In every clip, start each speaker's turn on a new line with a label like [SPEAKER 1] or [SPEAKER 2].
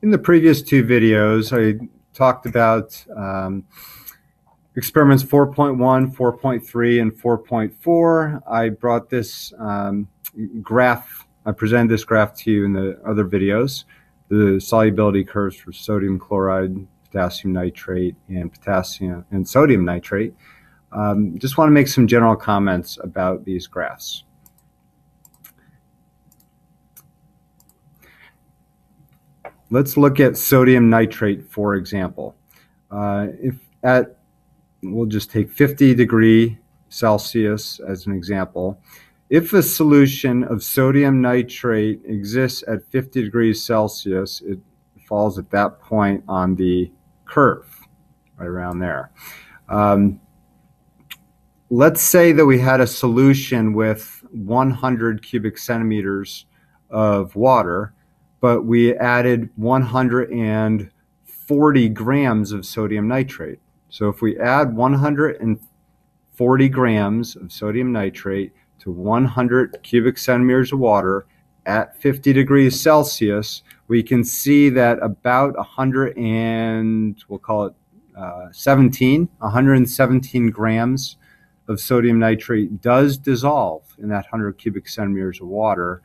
[SPEAKER 1] In the previous two videos, I talked about experiments 4.1, 4.3, and 4.4. I brought this graph, I presented this graph to you in the other videos, the solubility curves for sodium chloride, potassium nitrate, and potassium and sodium nitrate. Just want to make some general comments about these graphs. Let's look at sodium nitrate, for example. We'll just take 50 degrees Celsius as an example. If a solution of sodium nitrate exists at 50 degrees Celsius, it falls at that point on the curve, right around there. Let's say that we had a solution with 100 cubic centimeters of water, but we added 140 grams of sodium nitrate. So if we add 140 grams of sodium nitrate to 100 cubic centimeters of water at 50 degrees Celsius, we can see that about 117 grams of sodium nitrate does dissolve in that 100 cubic centimeters of water,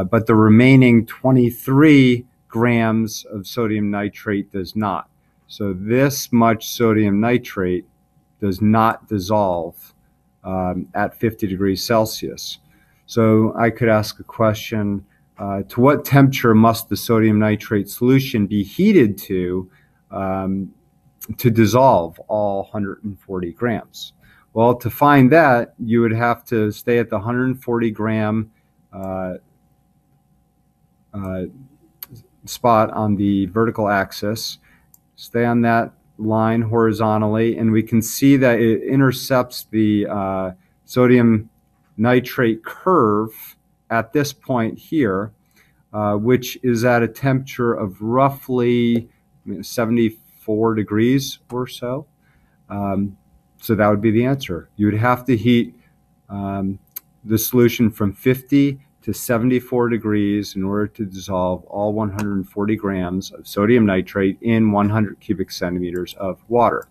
[SPEAKER 1] but the remaining 23 grams of sodium nitrate does not. So this much sodium nitrate does not dissolve at 50 degrees Celsius. So I could ask a question, to what temperature must the sodium nitrate solution be heated to dissolve all 140 grams? Well, to find that, you would have to stay at the 140 gram spot on the vertical axis, stay on that line horizontally, and we can see that it intercepts the sodium nitrate curve at this point here, which is at a temperature of roughly 74 degrees or so. So that would be the answer. You would have to heat the solution from 50 to 74 degrees in order to dissolve all 140 grams of sodium nitrate in 100 cubic centimeters of water.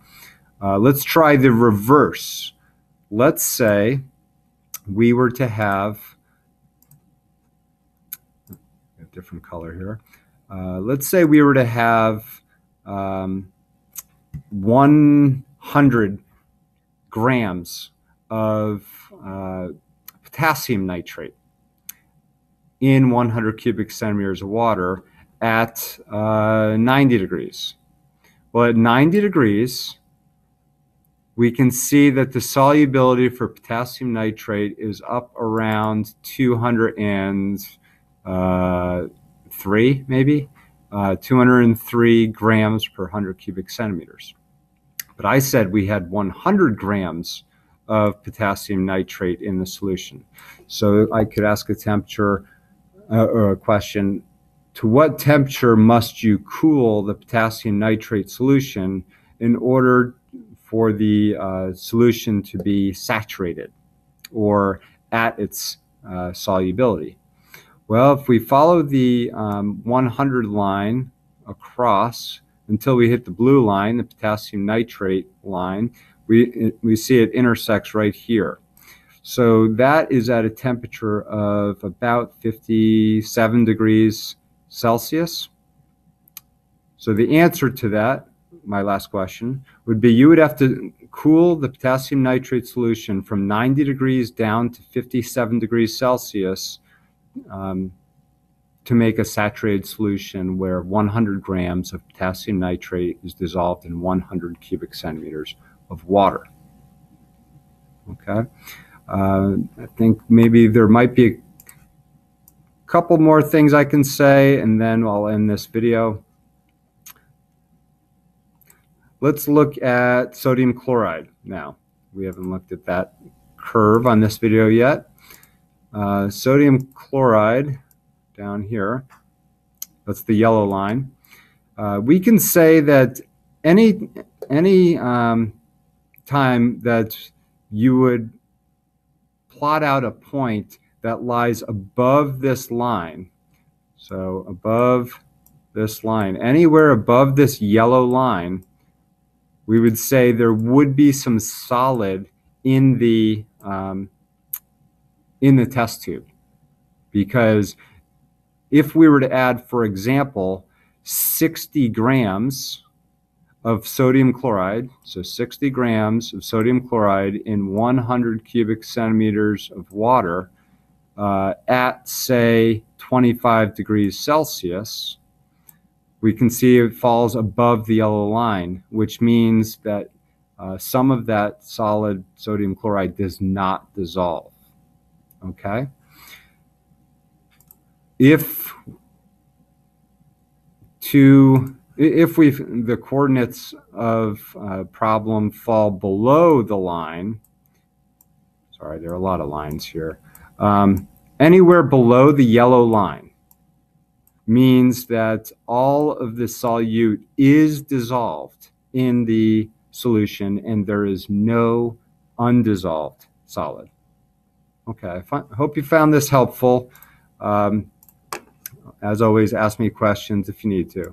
[SPEAKER 1] Let's try the reverse. Let's say we were to have a different color here. Let's say we were to have 100 grams of potassium nitrate in 100 cubic centimeters of water at 90 degrees. Well, at 90 degrees, we can see that the solubility for potassium nitrate is up around 203, maybe, 203 grams per 100 cubic centimeters. But I said we had 100 grams of potassium nitrate in the solution. So I could ask a temperature or a question, to what temperature must you cool the potassium nitrate solution in order for the solution to be saturated or at its solubility? Well, if we follow the 100 line across until we hit the blue line, the potassium nitrate line, we see it intersects right here. So that is at a temperature of about 57 degrees Celsius. So the answer to that, my last question, would be you would have to cool the potassium nitrate solution from 90 degrees down to 57 degrees Celsius to make a saturated solution where 100 grams of potassium nitrate is dissolved in 100 cubic centimeters of water. Okay, I think maybe there might be a couple more things I can say, and then I'll end this video. Let's look at sodium chloride now. We haven't looked at that curve on this video yet. Sodium chloride down here, that's the yellow line. We can say that any time that you would plot out a point that lies above this line, so above this line, anywhere above this yellow line, we would say there would be some solid in the test tube. Because if we were to add, for example, 60 grams of sodium chloride, so 60 grams of sodium chloride in 100 cubic centimeters of water at, say, 25 degrees Celsius, we can see it falls above the yellow line, which means that some of that solid sodium chloride does not dissolve. Okay? If the coordinates of problem fall below the line, sorry, there are a lot of lines here, anywhere below the yellow line means that all of the solute is dissolved in the solution and there is no undissolved solid. Okay, I hope you found this helpful. As always, ask me questions if you need to.